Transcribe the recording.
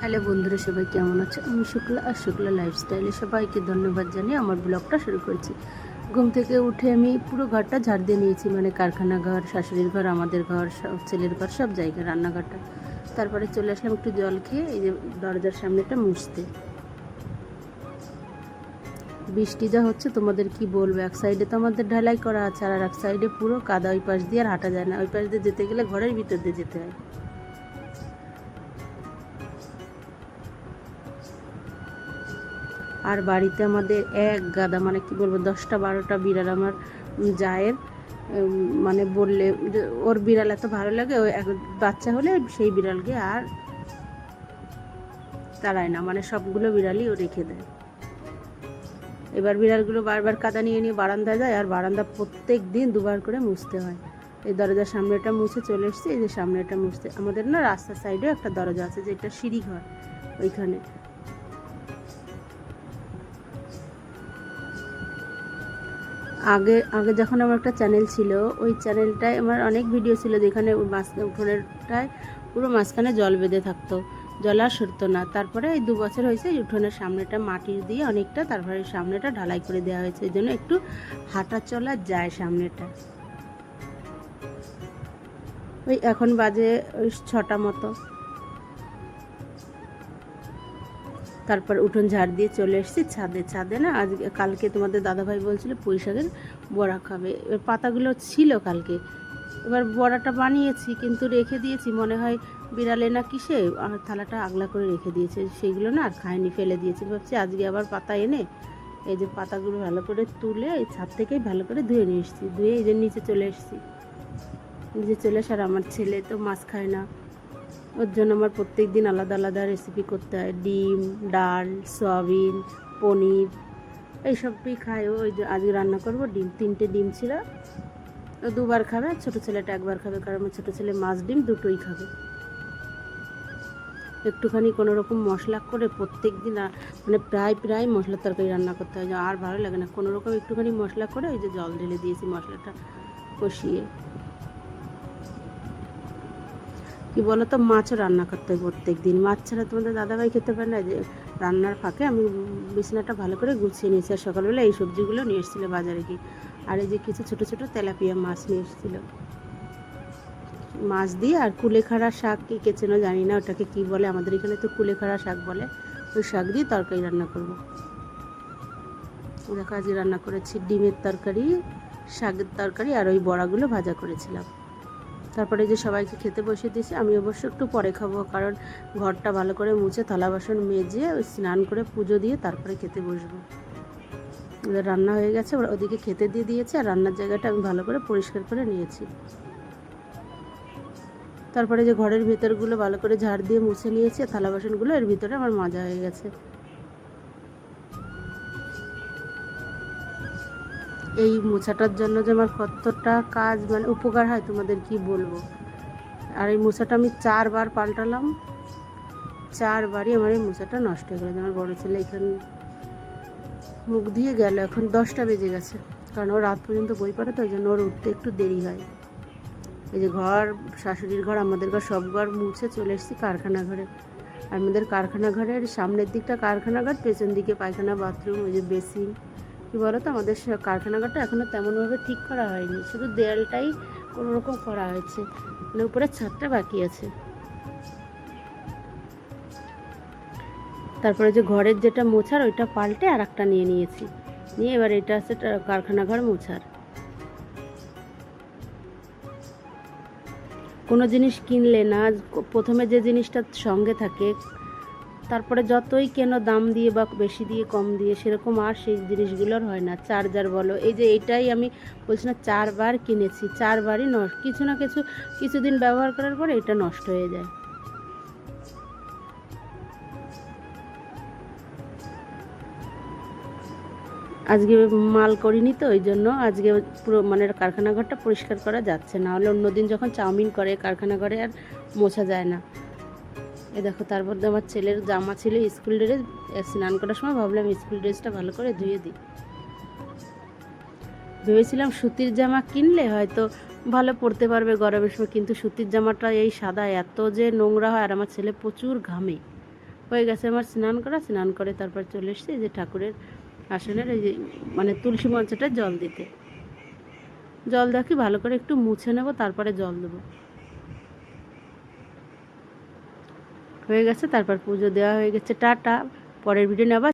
Hello বন্ধুরা, সবাই কেমন আছে? আমি শুক্লা আর শুক্লা লাইফস্টাইলে সবাইকে ধন্যবাদ জানিয়ে আমার ব্লগটা শুরু করছি। ঘুম থেকে উঠে আমি পুরো ঘরটা ঝাড় দিয়ে নিয়েছি, মানে কারখানা ঘর, শাশুড়ির ঘর, আমাদের ঘর, সব ছেলের ঘর, সব জায়গায় রান্নাঘরটা। তারপরে চলে আসলাম একটু জল খেয়ে এই যে দরজার সামনেটা মুছতে। বৃষ্টি যা হচ্ছে তোমাদের কি বলবো, এক সাইডে তো আমাদের ঢালাই করা আছে আর এক সাইডে পুরো কাদা, ওই পাশ দিয়ে আর হাঁটা যায় না, ওই পাশ দিয়ে যেতে গেলে ঘরের ভিতর দিয়ে যেতে হয়। আর বাড়িতে আমাদের এক গাদা, মানে কি বলবো, 10টা-12টা বিড়াল। আমার জায়ের মানে বললে ওর বিড়াল এত ভালো লাগে, ওই বাচ্চা হলে সেই বিড়ালকে আর তাড়ায় না, মানে সবগুলো বিড়ালই ও রেখে দেয়। এবার বিড়ালগুলো বারবার কাদা নিয়ে নিয়ে বারান্দায় যায়, আর বারান্দা প্রত্যেক দিন দুবার করে মুছতে হয়। এই দরজার সামনেটা মুছে চলে এসছে, এই যে সামনেটা মুছতে। আমাদের না রাস্তার সাইডেও একটা দরজা আছে, যে একটা সিঁড়ি ঘর, ওইখানে। আগে আগে যখন আমার একটা চ্যানেল ছিল, ওই চ্যানেলটায় আমার অনেক ভিডিও ছিল, যেখানে উঠোনেরটায় পুরো মাঝখানে জল বেঁধে থাকতো, জল আর সরতো না। তারপরে এই 2 বছর হয়েছে উঠোনের সামনেটা মাটি দিয়ে অনেকটা, তারপরে সামনেটা ঢালাই করে দেওয়া হয়েছে, এই জন্য একটু হাঁটা চলা যায় সামনেটা। ওই এখন বাজে ওই 6টা মতো। তারপর উঠোন ঝাড় দিয়ে চলে এসেছি ছাদে। ছাদে না আজ কালকে তোমাদের দাদাভাই বলছিল পুঁই শাকের বড়া খাবে, এবার পাতাগুলো ছিল কালকে, এবার বড়াটা বানিয়েছি কিন্তু রেখে দিয়েছি, মনে হয় বিড়ালে না কিসে আর থালাটা আগলা করে রেখে দিয়েছে, সেইগুলো না আর খায়নি, ফেলে দিয়েছি। ভাবছি আজকে আবার পাতা এনে এই যে পাতাগুলো ভালো করে তুলে এই ছাদ থেকেই ভালো করে ধুয়ে নিয়ে এসেছি, ধুয়ে এই যে নিচে চলে এসেছি। নিচে চলে এসে, আর আমার ছেলে তো মাছ খায় না, ওর জন্য আমার প্রত্যেক দিন আলাদা আলাদা রেসিপি করতে হয়। ডিম, ডাল, সয়াবিন, পনির, এইসবই খায়। ওই যে আজকে রান্না করবো ডিম, 3টে ডিম ছিল, ও 2বার খাবে, ছোটো ছেলেটা 1বার খাবে, কারণ আমার ছোটো ছেলে মাছ ডিম দুটোই খাবে। একটুখানি কোনো রকম মশলা করে প্রত্যেক দিন, মানে প্রায় মশলার তরকারি রান্না করতে হয়, আর ভালো লাগে না। কোনো রকম একটুখানি মশলা করে ওই যে জল ঢেলে দিয়েছি মশলাটা কষিয়ে। কি বলো তো, মাছও রান্না করতে হয় প্রত্যেক দিন, মাছ ছাড়া তোমাদের দাদাভাই খেতে পারে না। যে রান্নার ফাঁকে আমি বিছানাটা ভালো করে গুছিয়ে নিয়েছি, আর সকালবেলা এই সবজিগুলো নিয়ে এসেছিলো বাজারে গিয়ে। আর এই যে কিছু ছোটো ছোটো তেলাপিয়া মাছ নিয়ে এসেছিলো, মাছ দিয়ে। আর কুলেখাড়া শাক কি কেচেনো জানি না, ওটাকে কি বলে, আমাদের এখানে তো কুলেখাড়া শাক বলে, ওই শাক দিয়ে তরকারি রান্না করব। দেখো আজকে রান্না করেছি ডিমের তরকারি, শাকের তরকারি, আর ওই বড়াগুলো ভাজা করেছিলাম। তারপরে যে সবাইকে খেতে বসিয়ে দিয়েছি, আমি অবশ্য একটু পরে খাবো, কারণ ঘরটা ভালো করে মুছে থালা বাসন মেজে ওই স্নান করে পুজো দিয়ে তারপরে খেতে বসবো। ওদের রান্না হয়ে গেছে, ওরা ওদিকে খেতে দিয়ে দিয়েছে, আর রান্নার জায়গাটা আমি ভালো করে পরিষ্কার করে নিয়েছি। তারপরে যে ঘরের ভেতরগুলো ভালো করে ঝাড় দিয়ে মুছে নিয়েছি, থালা বাসনগুলো এর ভিতরে আমার মাজা হয়ে গেছে। এই মোছাটার জন্য যে আমার কতটা কাজ, মানে উপকার হয় তোমাদের কি বলবো। আর এই মোছাটা আমি 4বার পাল্টালাম, 4বারই আমার এই মোছাটা নষ্ট হয়ে গেল। আমার বড়ো ছেলে এখানে মুখ দিয়ে গেল, এখন 10টা বেজে গেছে, কারণ ও রাত পর্যন্ত বই পড়ে, তো ওই জন্য ওর উঠতে একটু দেরি হয়। এই যে ঘর, শাশুড়ির ঘর, আমাদের ঘর, সব ঘর মুছে চলে এসেছি কারখানা ঘরে। আর আমাদের কারখানা ঘরের সামনের দিকটা কারখানা ঘর, পেছন দিকে পায়খানা, বাথরুম, ওই যে বেসিন। কী বলো তো, আমাদের কারখানা ঘরটা এখনও তেমনভাবে ঠিক করা হয়নি, শুধু দেয়ালটাই কোনো রকম করা হয়েছে, মানে উপরের ছাদটা বাকি আছে। তারপরে যে ঘরের যেটা মোছার, ওইটা পাল্টে আর একটা নিয়ে নিয়েছি, নিয়ে এবার এটা আছে কারখানা ঘর মোছার। কোনো জিনিস কিনলে না প্রথমে যে জিনিসটা সঙ্গে থাকে, তারপরে যতই কেন দাম দিয়ে বা বেশি দিয়ে কম দিয়ে, সেরকম আর সেই জিনিসগুলোর হয় না। চার্জার বলো, এই যে এটাই আমি বলছি না, 4বার কিনেছি, 4বারই কিছু না কিছুদিন ব্যবহার করার পরে এটা নষ্ট হয়ে যায়। আজকে মাল করিনি তো, ওই জন্য আজকে পুরো মানে কারখানা ঘরটা পরিষ্কার করা যাচ্ছে না, হলে অন্যদিন যখন চাউমিন করে কারখানা ঘরে আর মোছা যায় না। এ দেখো, তারপর আমার ছেলের জামা ছিল স্কুল ড্রেস, স্নান করার সময় ভাবলাম স্কুল ড্রেসটা ভালো করে ধুয়ে দিই। ভেবেছিলাম সুতির জামা কিনলে হয়তো ভালো পরতে পারবে গরমের সময়, কিন্তু সুতির জামাটা এই সাদা এত যে নোংরা হয়, আর আমার ছেলে প্রচুর ঘামে, হয়ে গেছে আমার স্নান করা, স্নান করে তারপর চলে এসেছি এই যে ঠাকুরের আসনের এই যে মানে তুলসী মঞ্চটা জল দিতে। জল দেখি ভালো করে একটু মুছে নেব, তারপরে জল দেবো। হয়ে গেছে, তারপর পুজো দেওয়া হয়ে গেছে। টাটা, পরের ভিডিও নিয়ে আবার